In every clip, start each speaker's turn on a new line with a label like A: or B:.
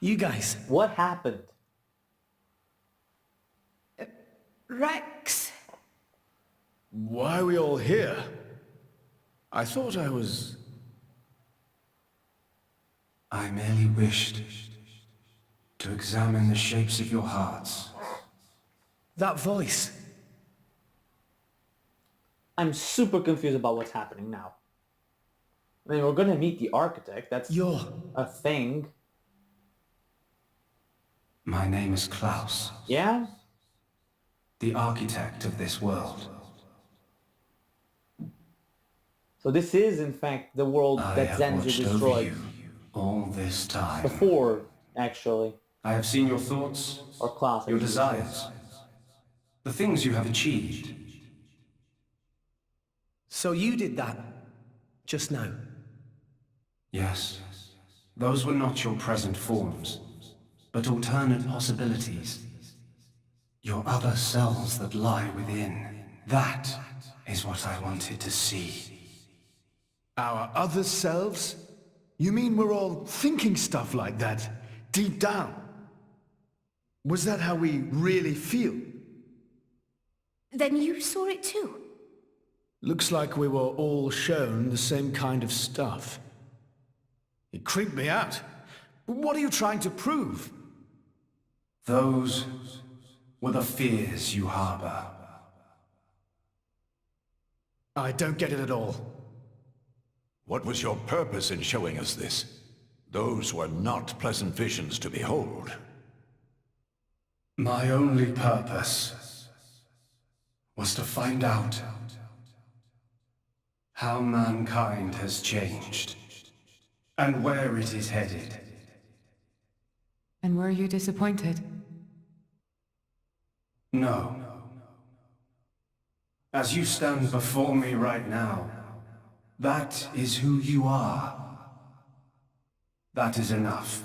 A: You guys.
B: What happened?
C: Rex.
D: Why are we all here? I thought I was...
E: I merely wished to examine the shapes of your hearts.
A: That voice.
B: I'm super confused about what's happening now. I mean, we're gonna meet the architect. That's
A: You're...
B: a thing.
E: My name is Klaus,
B: Yeah?
E: the architect of this world.
B: So this is, in fact, the world
E: I
B: that
E: have
B: Zenzu
E: watched over
B: destroyed.
E: you all this time.
B: Before, actually.
E: I have seen your thoughts,
B: Or Klaus.
E: your desires, the things you have achieved.
A: So you did that just now?
E: Yes, those were not your present forms, but alternate possibilities. Your other selves that lie within. That is what I wanted to see.
D: Our other selves? You mean we're all thinking stuff like that, deep down? Was that how we really feel?
C: Then you saw it too?
D: Looks like we were all shown the same kind of stuff. It creeped me out. What are you trying to prove?
E: Those were the fears you harbor.
D: I don't get it at all.
F: What was your purpose in showing us this? Those were not pleasant visions to behold.
E: My only purpose was to find out how mankind has changed and where it is headed.
G: And were you disappointed?
E: No. As you stand before me right now, that is who you are. That is enough.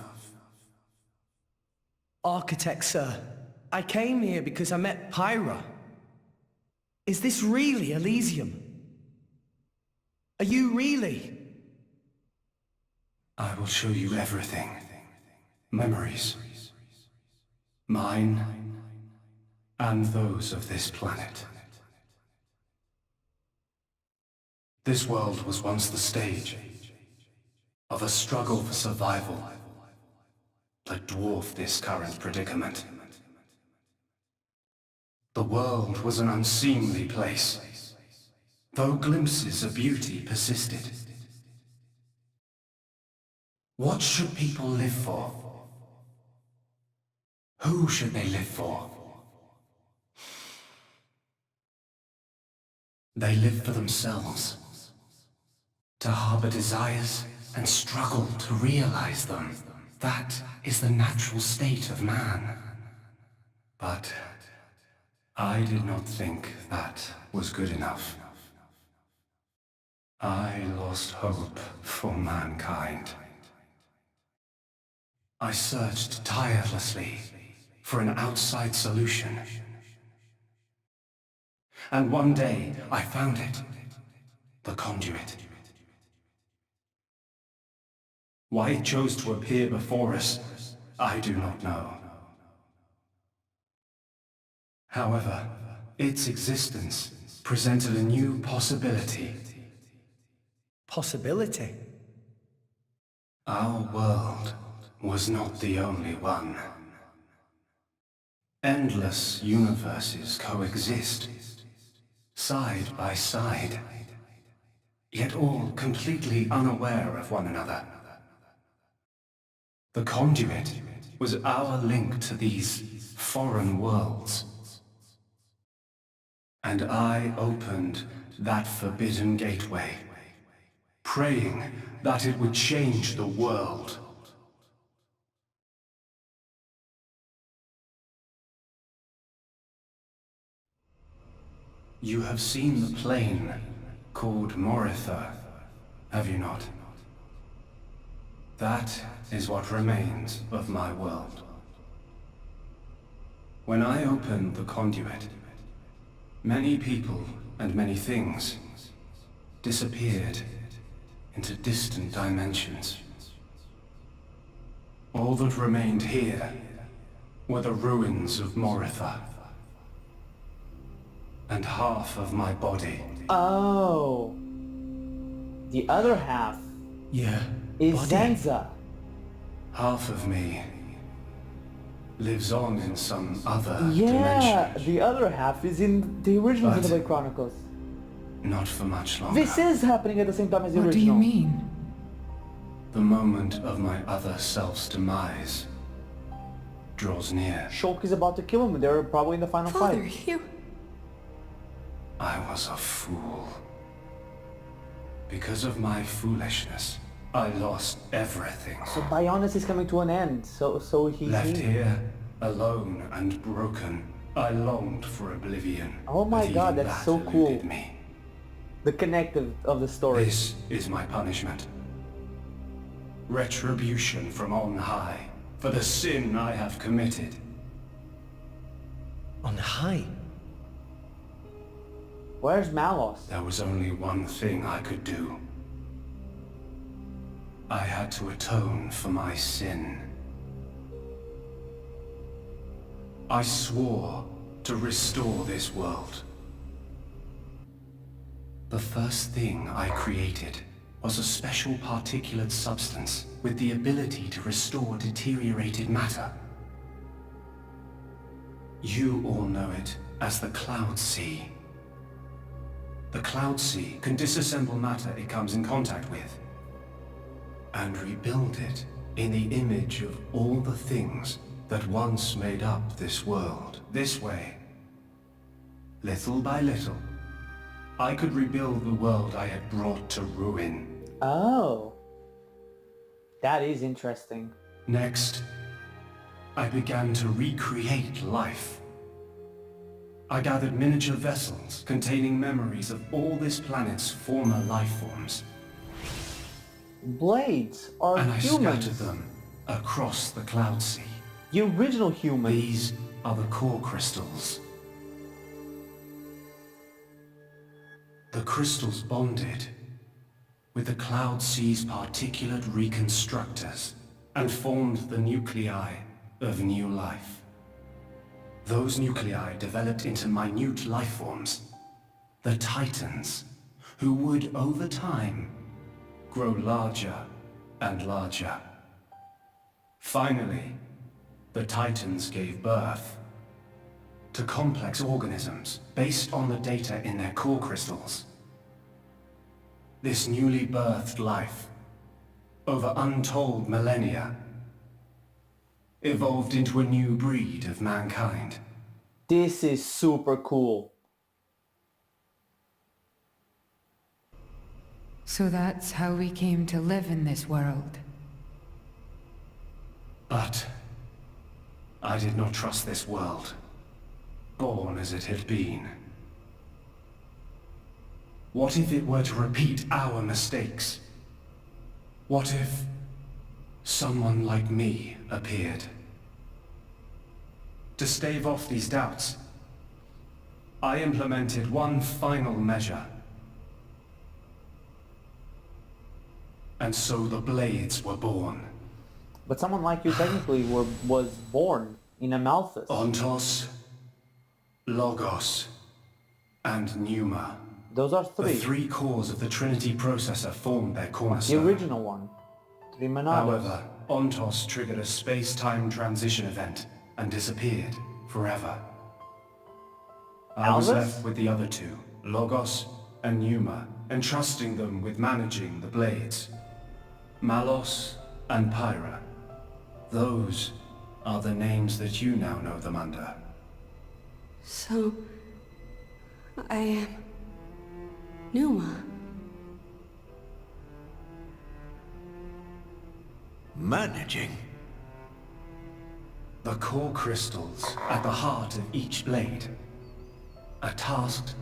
A: Architect, sir. I came here because I met Pyra. Is this really Elysium? Are you really?
E: I will show you everything. Memories. Mine and those of this planet. This world was once the stage of a struggle for survival that dwarfed this current predicament. The world was an unseemly place, though glimpses of beauty persisted. What should people live for? Who should they live for? They live for themselves, to harbor desires and struggle to realize them. That is the natural state of man. But I did not think that was good enough. I lost hope for mankind. I searched tirelessly for an outside solution. And one day, I found it. The conduit. Why it chose to appear before us, I do not know. However, its existence presented a new possibility.
A: Possibility?
E: Our world was not the only one. Endless universes coexist, side by side, yet all completely unaware of one another. The conduit was our link to these foreign worlds. And I opened that forbidden gateway, praying that it would change the world. You have seen the plane called Moritha, have you not? That is what remains of my world. When I opened the conduit, many people and many things disappeared into distant dimensions. All that remained here were the ruins of Moritha. And half of my body.
B: Oh. The other half
A: Yeah.
B: is
A: body.
B: Zenza.
E: Half of me lives on in some other
B: Yeah,
E: dimension.
B: the other half is in the original
E: But-
B: Xenoblade Chronicles.
E: Not for much longer.
B: This is happening at the same time as the
G: What do
B: original.
G: you mean?
E: The moment of my other self's demise draws near.
B: Shulk is about to kill him. They're probably in the final
C: Father,
B: fight.
C: you...
E: I was a fool. Because of my foolishness, I lost everything.
B: So Bionis is coming to an end. So he...
E: Left here, alone and broken, I longed for oblivion.
B: Oh my
E: but
B: God,
E: even
B: that's
E: that
B: so cool.
E: eluded me.
B: The connective of the story.
E: This is my punishment. Retribution from on high for the sin I have committed.
A: On high.
B: Where's Malos?
E: There was only one thing I could do. I had to atone for my sin. I swore to restore this world. The first thing I created was a special particulate substance with the ability to restore deteriorated matter. You all know it as the Cloud Sea. The Cloud Sea can disassemble matter it comes in contact with and rebuild it in the image of all the things that once made up this world. This way, little by little, I could rebuild the world I had brought to ruin.
B: Oh. That is interesting.
E: Next, I began to recreate life. I gathered miniature vessels containing memories of all this planet's former life forms,
B: Blades are
E: and I
B: humans.
E: scattered them across the Cloud Sea.
B: The original humans.
E: These are the core crystals. The crystals bonded with the Cloud Sea's particulate reconstructors and formed the nuclei of new life. Those nuclei developed into minute life forms, the Titans, who would, over time, grow larger and larger. Finally, the Titans gave birth to complex organisms based on the data in their core crystals. This newly birthed life, over untold millennia, evolved into a new breed of mankind.
B: This is super cool.
G: So that's how we came to live in this world.
E: But I did not trust this world, born as it had been. What if it were to repeat our mistakes? What if someone like me appeared? To stave off these doubts, I implemented one final measure. And so the Blades were born.
B: But someone like you technically was born in Amalthus.
E: Ontos, Logos, and Pneuma.
B: Those are
E: The
B: three.
E: three cores of the Trinity processor formed their
B: The
E: cornerstone.
B: original one. Three Menados.
E: However, Ontos triggered a space-time transition event and disappeared forever. I was
B: Alrest?
E: left with the other two, Logos and Pneuma, entrusting them with managing the Blades. Malos and Pyra. Those are the names that you now know them under.
C: So... I am... Numa.
F: Managing?
E: The core crystals at the heart of each blade are tasked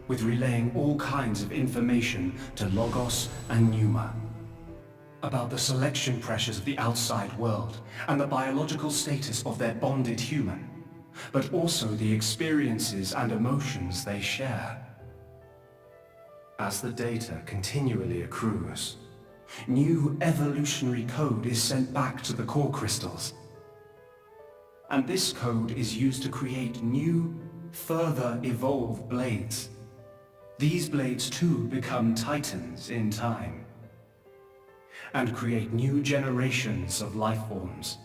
E: with relaying all kinds of information to Logos and Pneuma about the selection pressures of the outside world and the biological status of their bonded human, but also the experiences and emotions they share. As the data continually accrues, New evolutionary code is sent back to the core crystals. And this code is used to create new, further evolved blades. These blades too become titans in time, and create new generations of life forms.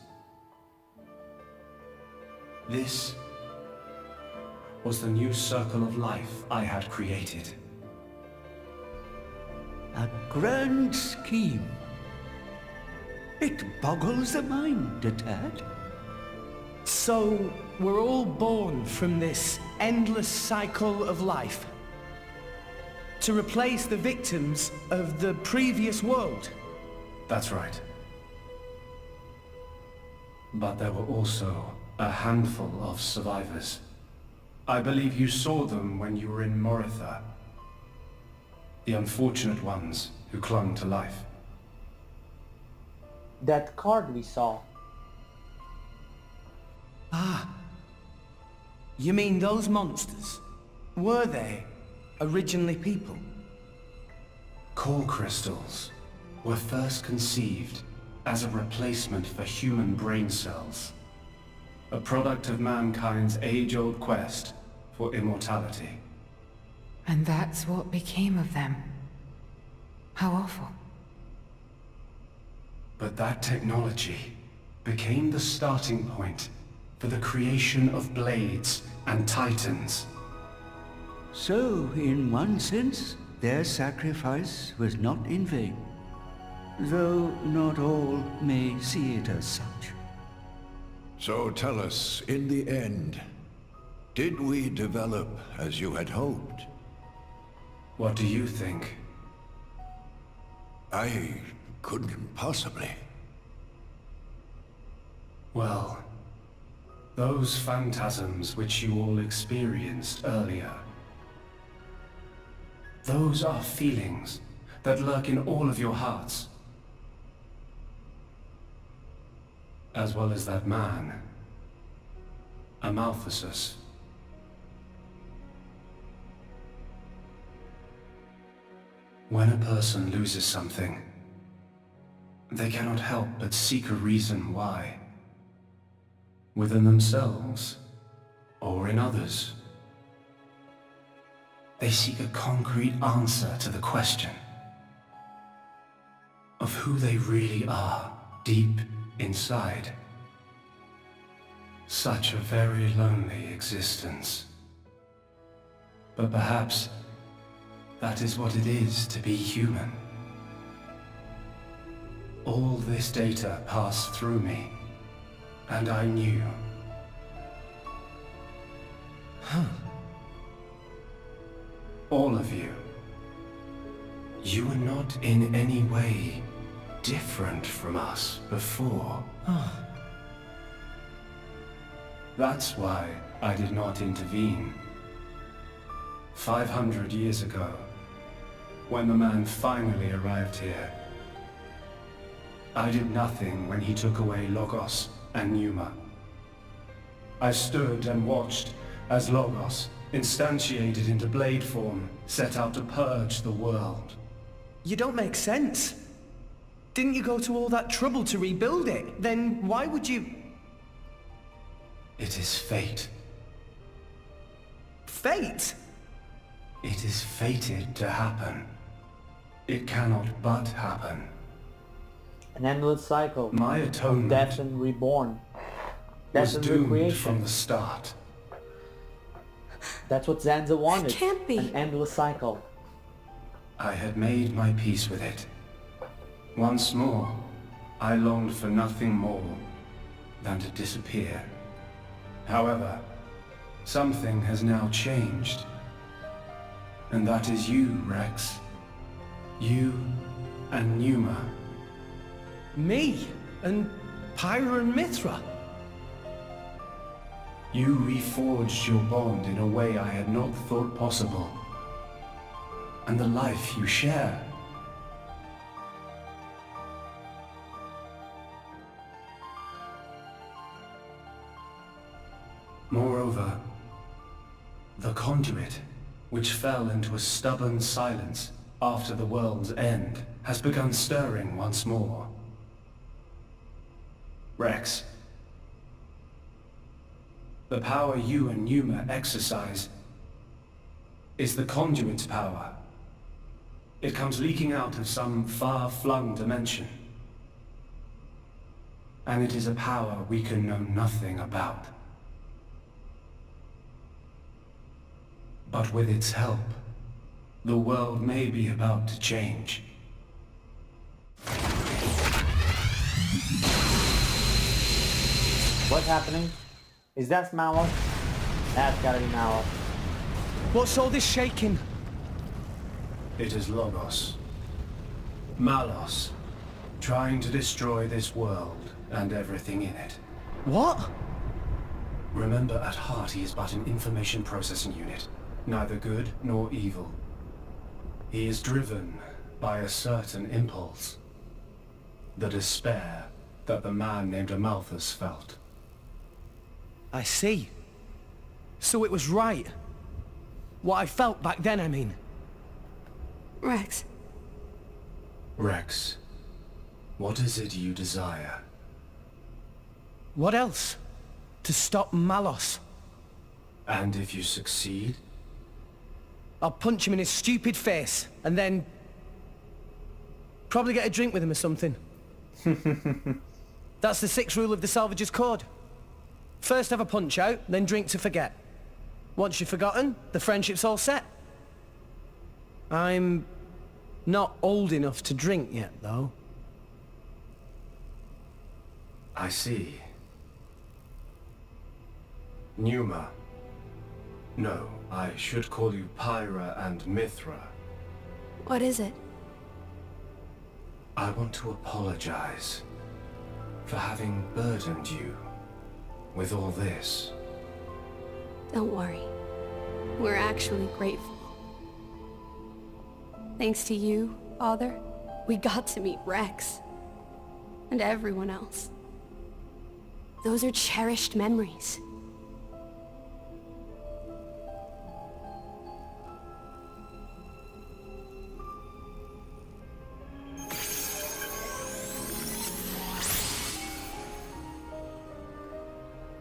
E: This was the new circle of life I had created.
H: A grand scheme. It boggles the mind a tad.
A: So, we're all born from this endless cycle of life, to replace the victims of the previous world.
E: That's right. But there were also a handful of survivors. I believe you saw them when you were in Moritha. The unfortunate ones who clung to life.
B: That card we saw.
A: Ah. You mean those monsters? Were they originally people?
E: Core crystals were first conceived as a replacement for human brain cells. A product of mankind's age-old quest for immortality.
G: And that's what became of them. How awful.
E: But that technology became the starting point for the creation of blades and titans.
H: So, in one sense, their sacrifice was not in vain. Though not all may see it as such.
F: So tell us, in the end, did we develop as you had hoped?
E: What do you think?
F: I couldn't possibly.
E: Well, those phantasms which you all experienced earlier, those are feelings that lurk in all of your hearts. As well as that man, Amaltheus. When a person loses something, they cannot help but seek a reason why. Within themselves, or in others. They seek a concrete answer to the question of who they really are deep inside. Such a very lonely existence. But perhaps that is what it is to be human. All this data passed through me, and I knew. All of you. You were not in any way different from us before. That's why I did not intervene. 500 years ago, when the man finally arrived here, I did nothing when he took away Logos and Numa. I stood and watched as Logos, instantiated into blade form, set out to purge the world.
A: You don't make sense. Didn't you go to all that trouble to rebuild it? Then why would you...
E: It is fate.
A: Fate?
E: It is fated to happen. It cannot but happen.
B: An endless cycle.
E: My
B: Of
E: atonement
B: death and reborn. Death
E: was
B: and
E: doomed
B: recreation.
E: from the start.
B: That's what Zanza wanted.
C: can't be.
B: An endless cycle.
E: I had made my peace with it. Once more, I longed for nothing more than to disappear. However, something has now changed. And that is you, Rex. You and Numa.
A: Me? And Pyra and Mithra?
E: You reforged your bond in a way I had not thought possible. And the life you share. Moreover, the conduit, which fell into a stubborn silence after the world's end, has begun stirring once more. Rex, the power you and Numa exercise is the conduit's power. It comes leaking out of some far-flung dimension. And it is a power we can know nothing about. But with its help, the world may be about to change.
B: What's happening? Is that Malos? That's gotta be Malos.
A: What's all this shaking?
E: It is Logos. Malos, trying to destroy this world and everything in it.
A: What?
E: Remember, at heart he is but an information processing unit, neither good nor evil. He is driven by a certain impulse. The despair that the man named Amalthus felt.
A: I see. So it was right. What I felt back then, I mean.
C: Rex,
E: Rex, what is it you desire?
A: What else? To stop Malos.
E: And if you succeed?
A: I'll punch him in his stupid face, and then... probably get a drink with him or something. That's the 6th rule of the Salvager's Code. First have a punch out, then drink to forget. Once you've forgotten, the friendship's all set. I'm not old enough to drink yet, though.
E: I see. Numa. No, I should call you Pyra and Mithra.
C: what is it?
E: I want to apologize for having burdened you with all this.
C: Don't worry. We're actually grateful. Thanks to you, Father, we got to meet Rex. And everyone else. Those are cherished memories.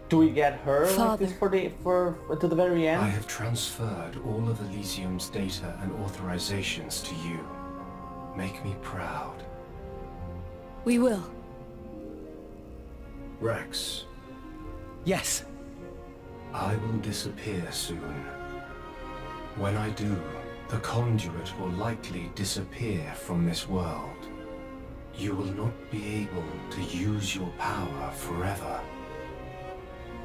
B: Do we get her like
C: Father.
B: this for to the very end?
E: I have transferred all of Elysium's data and authorizations to you. Make me proud.
C: We will.
E: Rex,
A: Yes.
E: I will disappear soon. When I do, the conduit will likely disappear from this world. You will not be able to use your power forever.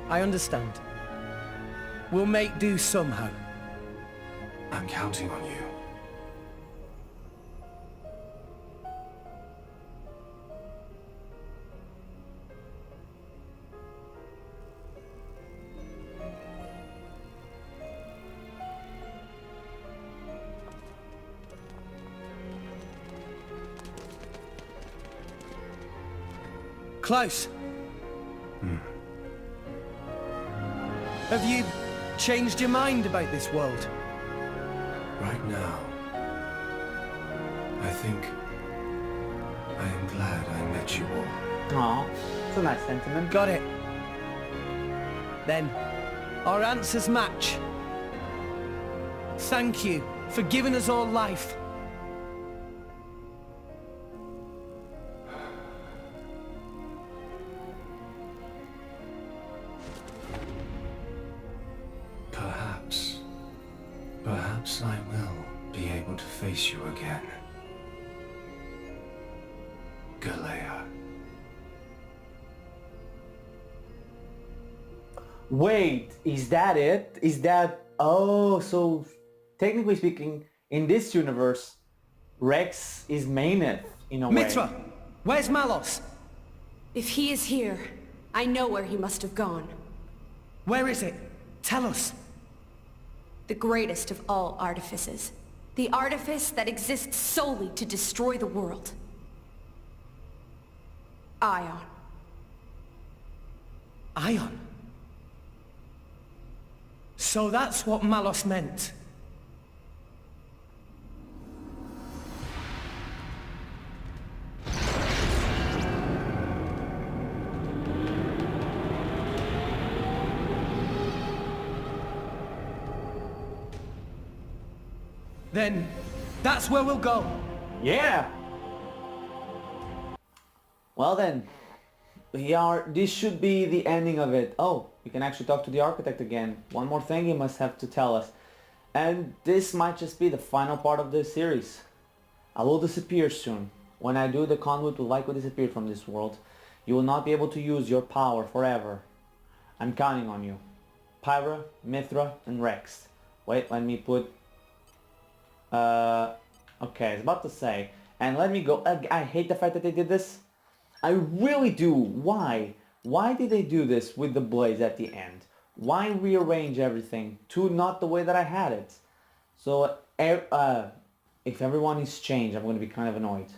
A: I understand. We'll make do somehow.
E: I'm counting on you.
A: Close. Have you changed your mind about this world?
E: Right now, I think I am glad I met you all.
B: Aw, it's a nice sentiment.
A: Got it. Then, our answers match. Thank you for giving us all life.
E: Perhaps I will be able to face you again. Galea.
B: Wait, is that it? Is that... Oh, so technically speaking, in this universe, Rex is Maineth in a way.
A: Mithra, where's Malos?
C: If he is here, I know where he must have gone.
A: Where is it? Tell us.
C: The greatest of all artifices. The artifice that exists solely to destroy the world. Ion.
A: Ion. So that's what Malos meant. then that's where we'll go.
B: Yeah! Well then, this should be the ending of it. Oh, we can actually talk to the architect again. One more thing he must have to tell us. And this might just be the final part of this series. I will disappear soon. When I do, the conduit will likely disappear from this world. You will not be able to use your power forever. I'm counting on you. Pyra, Mithra, and Rex. Wait, let me put... okay, I was about to say. And let me go... I hate the fact that they did this. I really do. Why? Why did they do this with the blades at the end? Why rearrange everything to not the way that I had it? So, if everyone is changed, I'm going to be kind of annoyed.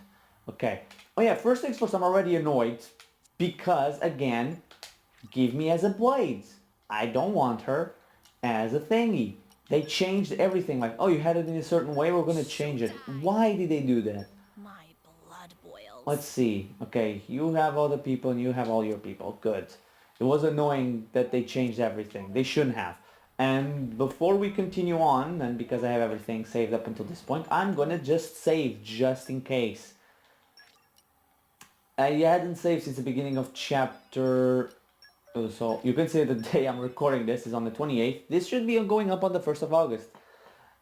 B: Okay. Oh yeah, first things first, I'm already annoyed because, again, give me as a blade. I don't want her as a thingy. They changed everything. Like, oh, you had it in a certain way, we're going to change it. Why did they do that?
I: My blood boils.
B: Let's see. Okay, you have all the people and you have all your people. Good. It was annoying that they changed everything. They shouldn't have. And before we continue on, and because I have everything saved up until this point, I'm gonna just save just in case. I hadn't saved since the beginning of chapter... So you can say the day I'm recording this is on the 28th. This should be going up on the 1st of August.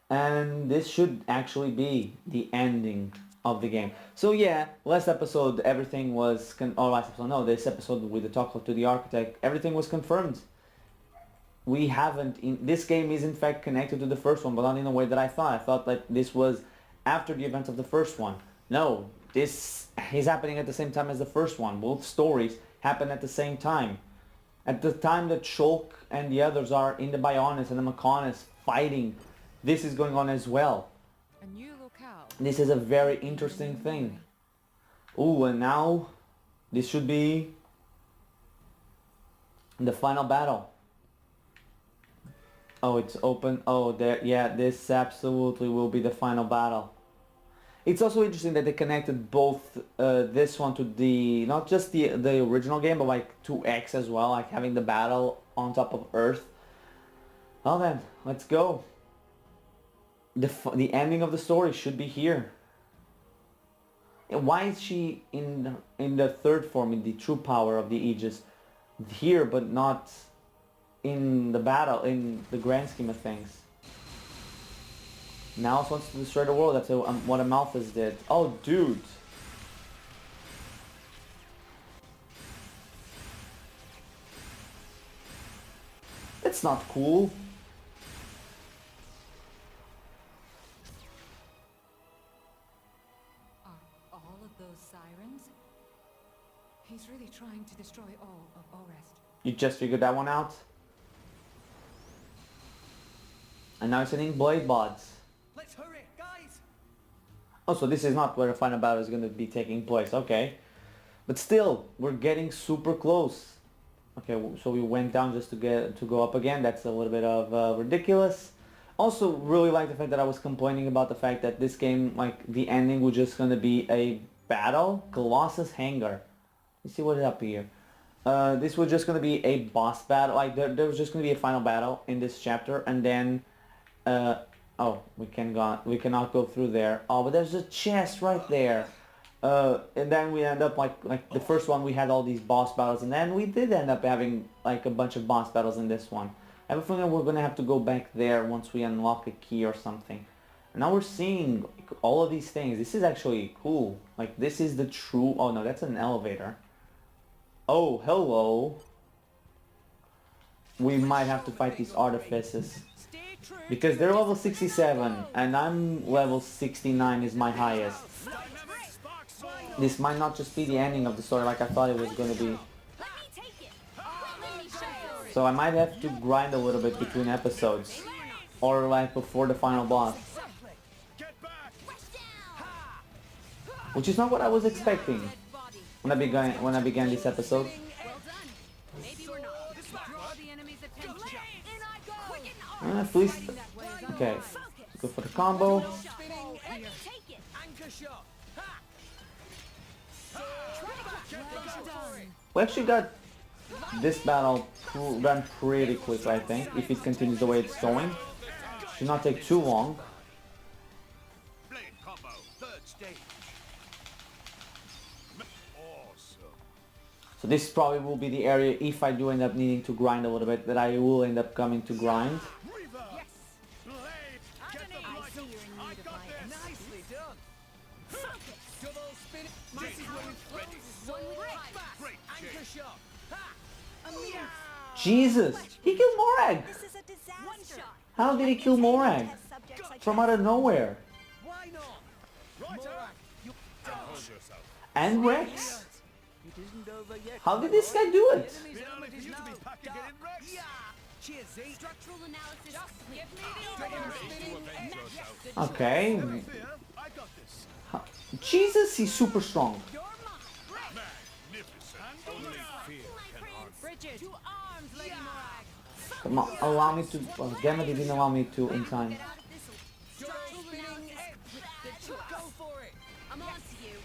B: And this should actually be the ending of the game. So yeah, last episode everything was... this episode with the talk to the architect, everything was confirmed. We haven't... this game is in fact connected to the first one, but not in the way that I thought. I thought that this was after the events of the first one. No, this is happening at the same time as the first one. Both stories happen at the same time. At the time that Shulk and the others are in the Bionis and the Mechonis fighting, this is going on as well.
G: A new locale.
B: This is a very interesting thing. Ooh, and now this should be the final battle. Oh, it's open. Oh, there. Yeah, this absolutely will be the final battle. It's also interesting that they connected both this one to the, not just the original game, but like to X as well, like having the battle on top of Earth. Well then, let's go. The ending of the story should be here. And why is she in the third form, in the true power of the Aegis, here but not in the battle, in the grand scheme of things? Now it wants to destroy the world. That's what Amalthus did. Oh, dude. That's not cool.
G: Are all of those sirens? He's really trying to destroy all of Alrest.
B: You just figured that one out? And now it's sending blade bots.
A: Let's hurry, guys!
B: Oh, so this is not where the final battle is going to be taking place. Okay. But still, we're getting super close. Okay, so we went down just to go up again. That's a little bit of ridiculous. Also, really like the fact that I was complaining about the fact that this game, like, the ending was just going to be a battle. Colossus Hangar. Let's see what is up here. This was just going to be a boss battle. Like, there was just going to be a final battle in this chapter, and then... oh, we cannot go through there. Oh, but there's a chest right there. And then we end up like the first one, we had all these boss battles, and then we did end up having like a bunch of boss battles in this one. I have a feeling we're gonna have to go back there once we unlock a key or something. And now we're seeing all of these things. This is actually cool. Like, this is the true... Oh no, that's an elevator. Oh, hello. We might have to fight these artifices. Because they're level 67 and I'm level 69 is my highest. This might not just be the ending of the story like I thought it was going to be. So I might have to grind a little bit between episodes. Or like before the final boss. Which is not what I was expecting when I began this episode. At least, okay, go for the combo. We actually got this battle run pretty quick, I think, if it continues the way it's going. Should not take too long. So this probably will be the area, if I do end up needing to grind a little bit, that I will end up coming to grind. Jesus! He killed Morag!
I: This is a disaster.
B: How did he kill Morag?
I: Test subjects like
B: From out of nowhere.
A: Why not?
B: And Rex?
H: It isn't over yet.
B: How did this guy do it?
A: Cheers, Zeke.
G: Structural analysis complete.
B: Okay.
A: I got this.
B: Jesus, he's super strong.
G: Bridget, to arms, Lady Morag.
B: Come on, allow me to... Oh, damn it, he didn't allow me to in time.
G: Structural analysis. Go for it. I'm on to you.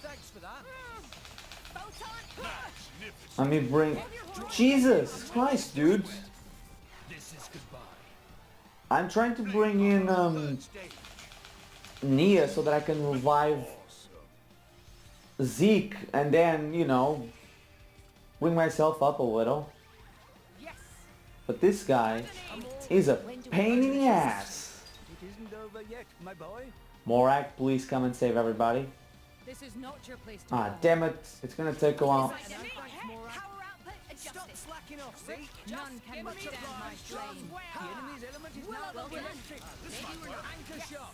A: Thanks for that.
G: Photon.
B: Let me bring... Jesus Christ, dude.
A: This is goodbye.
B: I'm trying to bring in Nia so that I can revive Zeke and then, you know, bring myself up a little. But this guy is a pain in the ass.
H: It isn't over yet, my boy.
B: Morag, please come and save everybody.
G: This is not your place to
B: Ah,
G: go.
B: damn it. It's gonna take a while.
G: Power output adjusted.
A: Stop slacking off, Zeke.
G: None can withstand my flame.
H: The enemy's element is now
G: Well done.
H: electric.
G: Maybe we're not.
A: Anchor shot.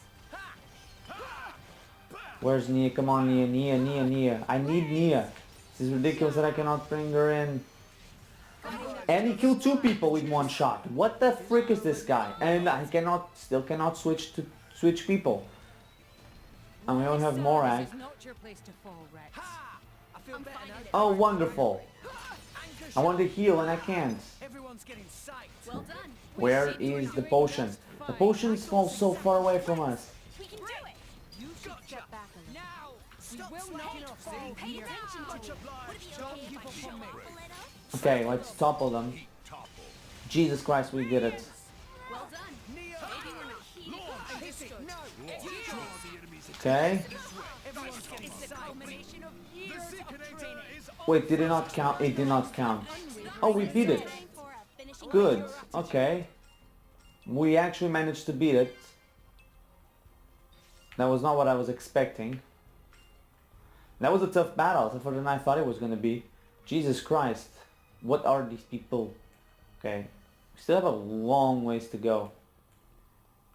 B: Where's Nia? Come on, Nia. I need Nia. This is ridiculous that I cannot bring her in. And he killed two people with one shot. What the frick is this guy? And I still cannot switch people. And we only have Morag.
G: This is not your place to fall, Rex.
A: I feel better now.
B: Oh, wonderful.
A: Anchor
B: I
A: shot.
B: want to heal and I can't.
A: Everyone's getting psyched.
G: Well done.
B: Where is the potion? The potions fall so far away from us.
I: We can do it.
G: You should step back a little.
A: Now.
G: We
A: Stop
G: will
A: slacking
G: not
A: off,
G: fall
A: Zeke.
G: here.
A: Much obliged. Don't give up on me.
B: Okay, let's topple them. Jesus Christ, we did it.
G: Well done.
A: Nia.
G: Maybe we're not.
A: Hit it. No.
B: Okay.
A: Everyone's getting
G: It's the
A: psyched.
G: culmination of years of training.
B: Wait, did it not count? It did not count. Oh, we beat it. Good. Okay. We actually managed to beat it. That was not what I was expecting. That was a tough battle, tougher than I thought it was going to be. Jesus Christ. What are these people? Okay. We still have a long ways to go.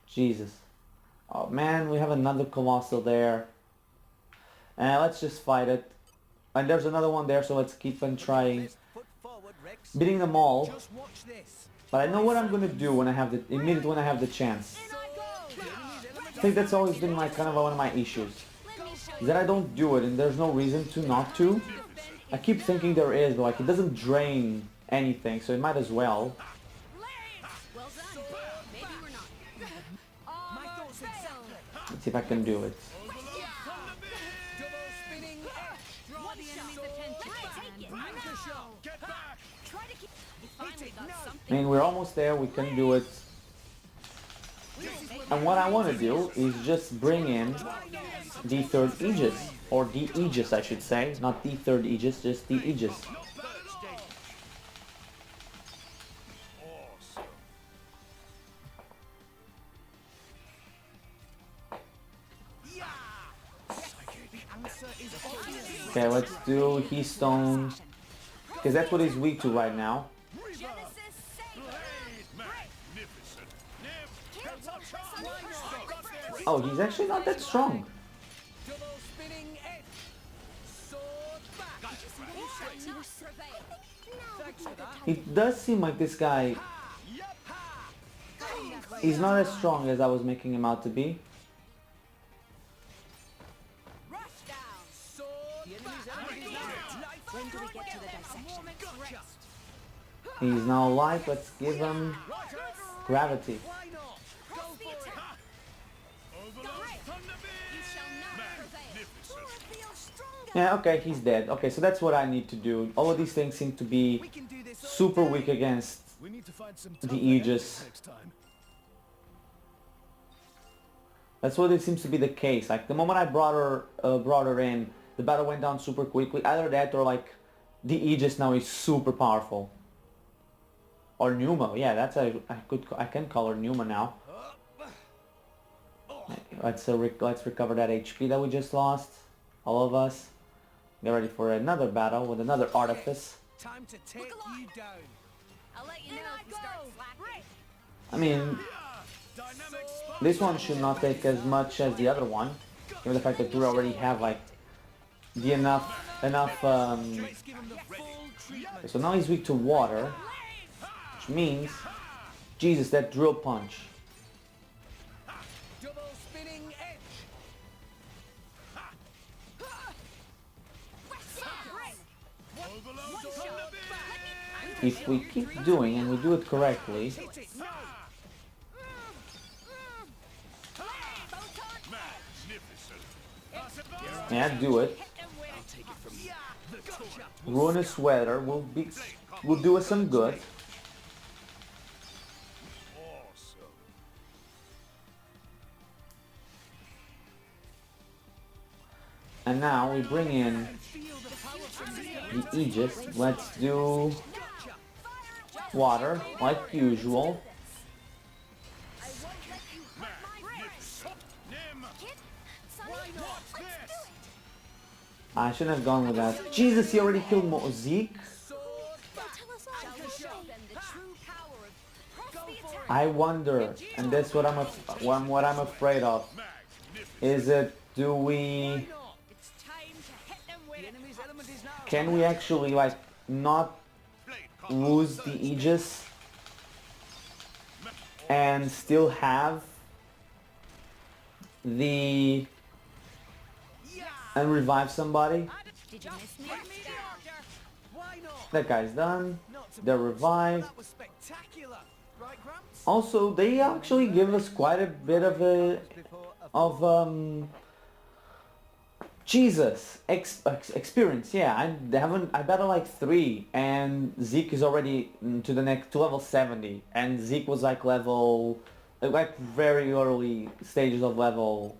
B: Jesus. Oh man, we have another Colossal there. And let's just fight it. And there's another one there, so let's keep on trying.
H: Foot forward, Rex.
B: Beating them all.
A: Just watch this.
B: But I know what I'm gonna do when I have the immediately when I have the chance. I think that's always been my kind of one of my issues. Is that I don't do it and there's no reason to not to. I keep thinking there is, but like it doesn't drain anything, so it might as well.
G: Well done. Maybe we're not.
A: My thoughts exactly.
B: Let's see if I can do it.
A: Double spinning edge.
G: Draw the enemy's attention.
A: Anchor shot.
F: Get back!
I: Try to keep.
G: You finally got
B: I
G: something.
B: mean, we're almost there. We can do it. And what I want to do is just bring in the third Aegis. Or the Aegis, I should say. Not the third Aegis, just the Aegis. Okay, let's do Keystone. Because that's what he's weak to right now. Oh, he's actually not that strong.
A: Double spinning edge. Sword back. Thanks for that.
B: It does seem like this guy is not as strong as I was making him out to be.
G: Rush down.
A: Sword back.
I: When do we get to the dissection?
B: He's now alive. Let's give him gravity.
A: Why not? Go for it.
B: Yeah, okay, he's dead. Okay, so that's what I need to do. All of these things seem to be
A: We can do this all
B: super
A: day.
B: weak against
A: We need to find some
B: the Aegis.
A: next time.
B: That's what it seems to be the case. Like the moment I brought her in, the battle went down super quickly. Either that or like the Aegis now is super powerful. Or Pneuma, yeah, that's I can call her Pneuma now. Let's recover that HP that we just lost, all of us. Get ready for another battle with another Artifice.
A: Time to take you down.
I: I'll let you know if you start slacking.
B: I mean, this one should not take as much as the other one, given the fact that we already have like the enough. So now he's weak to water, which means, Jesus, that drill punch.
A: Double spinning edge.
B: If we keep doing and we do it correctly, yeah, do it. Ruinous weather will do us some good. And now we bring in the Aegis. Let's do water, like usual. I shouldn't have gone with that. Jesus, he already killed Zeke. I wonder, and that's what I'm afraid of. Is it, can we actually like not lose the Aegis and still have the and revive somebody? That guy's done. They're revived. Also, they actually give us quite a bit of Jesus experience. Yeah, I battled like 3, and Zeke is already to level 70, and Zeke was like very early stages of level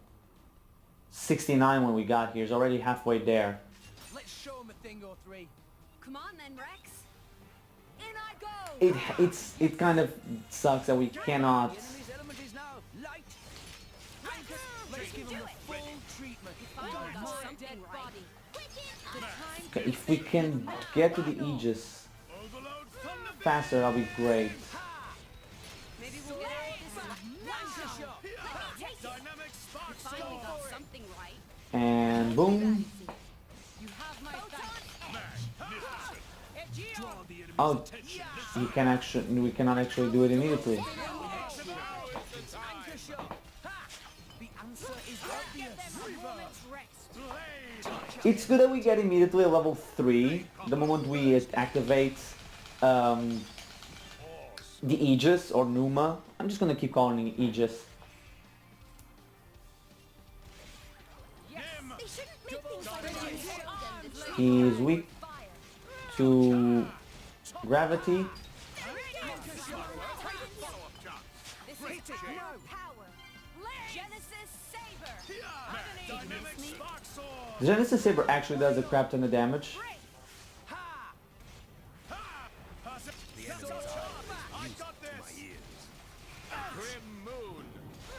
B: 69 when we got here. He's already halfway there.
A: Let's show him a thing or three.
C: Come on then, Rex. In I go.
B: It kind of sucks that we cannot. Okay, if we can get to the Aegis faster, that'll be great.
C: Maybe we'll get out of this one. You finally got something right.
B: And boom. Oh, we cannot actually do it immediately. It's good that we get immediately a level 3 the moment we activate the Aegis or Pneuma. I'm just gonna keep calling it Aegis. He's weak to gravity. The Genesis Saber actually does a crap ton of damage.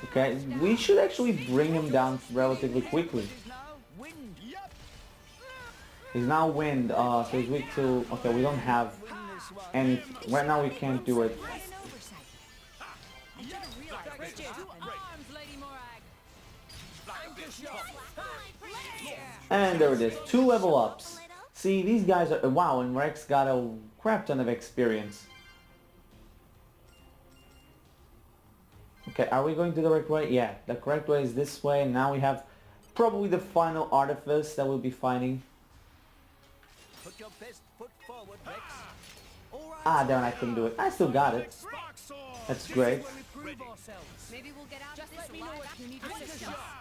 B: Okay, we should actually bring him down relatively quickly. He's now wind, so he's weak to... Okay, we don't have any... Right now we can't do it. And there it is, 2 level ups. See, these guys are... Wow, and Rex got a crap ton of experience. Okay, are we going to the correct way? Yeah, the correct way is this way. Now we have probably the final Artifice that we'll be fighting.
A: Put your best foot forward, Rex.
B: Ah, damn, I couldn't do it. I still got it. That's great.
C: Maybe we'll get out of this alive.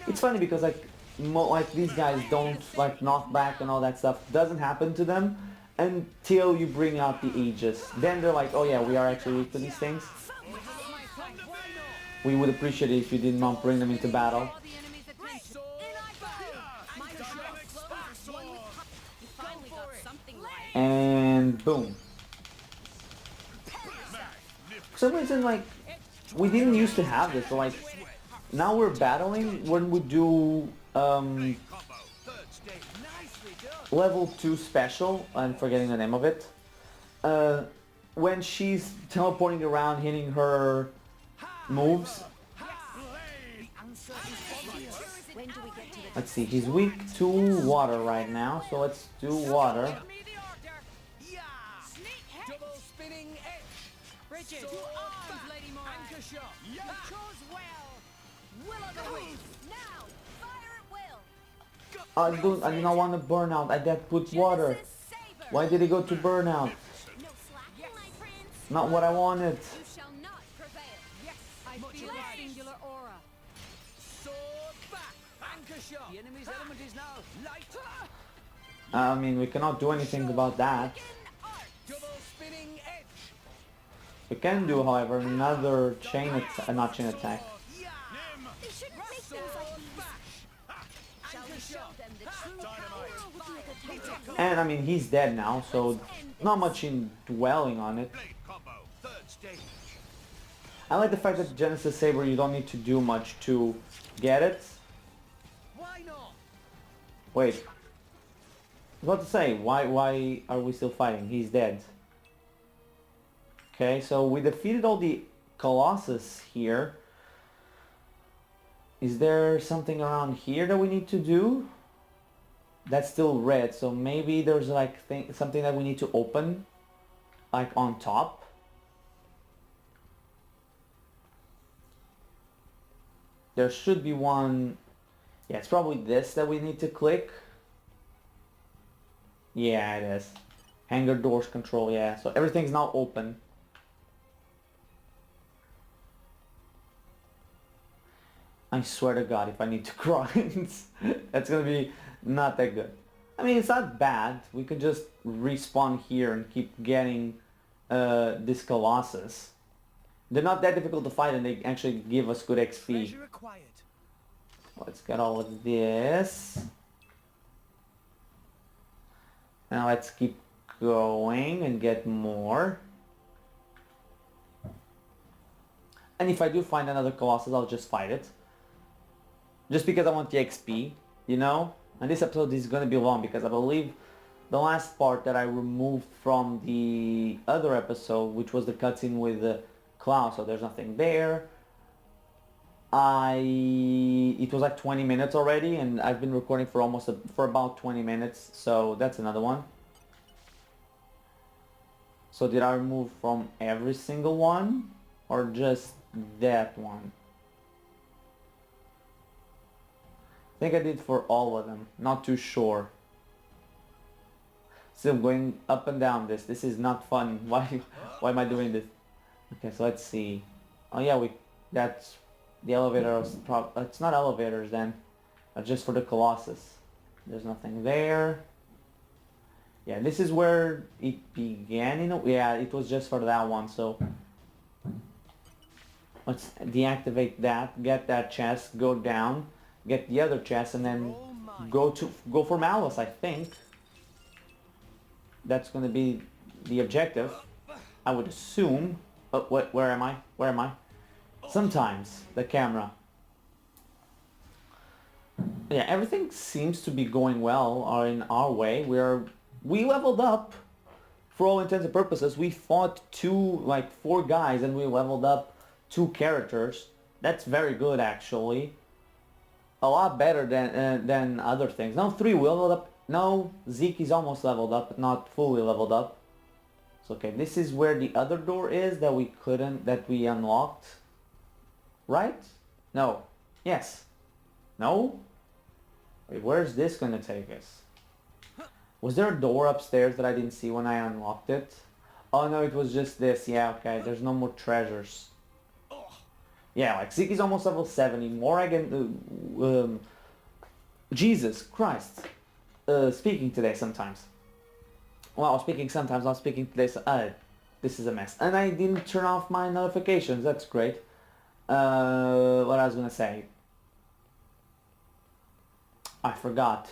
B: It's funny because like these guys don't like knock back and all that stuff doesn't happen to them until you bring out the Aegis. Then they're like, oh yeah, we are actually weak to these things. We would appreciate it if you did not bring them into battle. And boom. For some reason, like, we didn't used to have this, so like, now we're battling when we do level 2 special, I'm forgetting the name of it, when she's teleporting around hitting her moves. Let's see, he's weak to water right now, so let's do water. I do not want to burn out. I did put water. Why did he go to burnout? Not what I wanted. I mean, we cannot do anything about that. We can do, however, another chain attack, not chain attack. And I mean, he's dead now, so not much in dwelling on it. I like the fact that Genesis Saber, you don't need to do much to get it. Wait. I was about to say, why are we still fighting? He's dead. Okay, so we defeated all the Colossus here. Is there something around here that we need to do? That's still red, so maybe there's like something that we need to open, like on top. There should be one. Yeah, it's probably this that we need to click. Yeah, it is. Hangar doors control, yeah. So everything's now open. I swear to God, if I need to cry, that's gonna be not that good. I mean, it's not bad. We could just respawn here and keep getting this Colossus. They're not that difficult to fight, and they actually give us good XP. Let's get all of this. Now let's keep going and get more. And if I do find another Colossus, I'll just fight it. Just because I want the XP, you know? And this episode is going to be long because I believe the last part that I removed from the other episode, which was the cutscene with Klaus, so there's nothing there. It was like 20 minutes already, and I've been recording for for about 20 minutes, so that's another one. So did I remove from every single one, or just that one? I think I did for all of them, not too sure. Still going up and down this. This is not fun. Why am I doing this? Okay, so let's see. Oh yeah, that's the elevator. It's not elevators then. Just for the Colossus. There's nothing there. Yeah, this is where it began. Yeah, it was just for that one. So let's deactivate that. Get that chest. Go down. Get the other chest, and then go for Malice. I think that's going to be the objective. I would assume. Oh, where am I? Where am I? Sometimes the camera. Yeah, everything seems to be going well, or in our way. We leveled up for all intents and purposes. We fought 4 guys, and we leveled up 2 characters. That's very good, actually. A lot better than other things. Now 3 we leveled up. No, Zeke is almost leveled up, but not fully leveled up. So okay, this is where the other door is that we unlocked. Right? No. Yes. No? Wait, where's this gonna take us? Was there a door upstairs that I didn't see when I unlocked it? Oh no, it was just this. Yeah, okay, there's no more treasures. Yeah, like Zeke's almost level 70. More again. Jesus Christ. Speaking today sometimes. Well, speaking sometimes, not speaking today. So, this is a mess. And I didn't turn off my notifications. That's great. What I was gonna say. I forgot.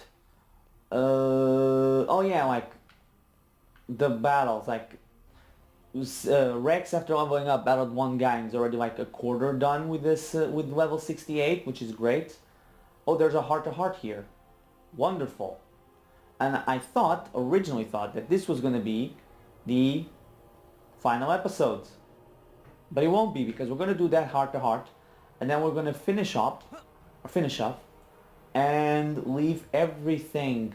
B: Oh yeah, like the battles. Like Rex, after leveling up, battled one guy and is already like a quarter done with this with level 68, which is great. Oh, there's a heart-to-heart here. Wonderful. And I originally thought that this was going to be the final episode. But it won't be, because we're going to do that heart-to-heart, and then we're going to finish up, and leave everything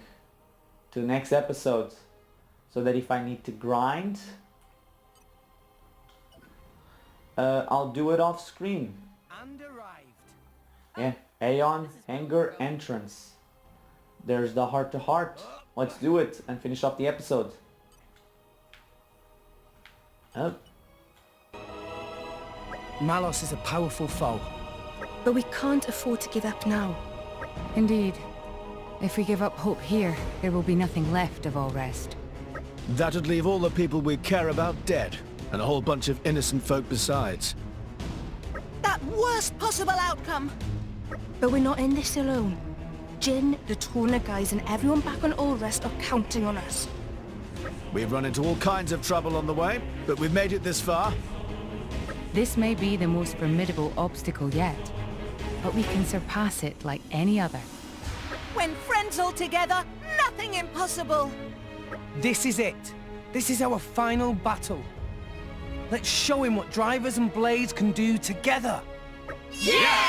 B: to the next episode. So that if I need to grind, I'll do it off screen.
A: And arrived.
B: Yeah, Aeon, Anger, Entrance. There's the heart-to-heart. Let's do it and finish up the episode. Oh.
A: Malos is a powerful foe.
C: But we can't afford to give up now.
G: Indeed. If we give up hope here, there will be nothing left of Alrest.
D: That'd leave all the people we care about dead, and a whole bunch of innocent folk besides.
I: That worst possible outcome!
C: But we're not in this alone. Jin, the Torna guys, and everyone back on Alrest are counting on us.
D: We've run into all kinds of trouble on the way, but we've made it this far.
G: This may be the most formidable obstacle yet, but we can surpass it like any other.
I: When friends all together, nothing impossible!
A: This is it. This is our final battle. Let's show him what drivers and blades can do together.
I: Yeah!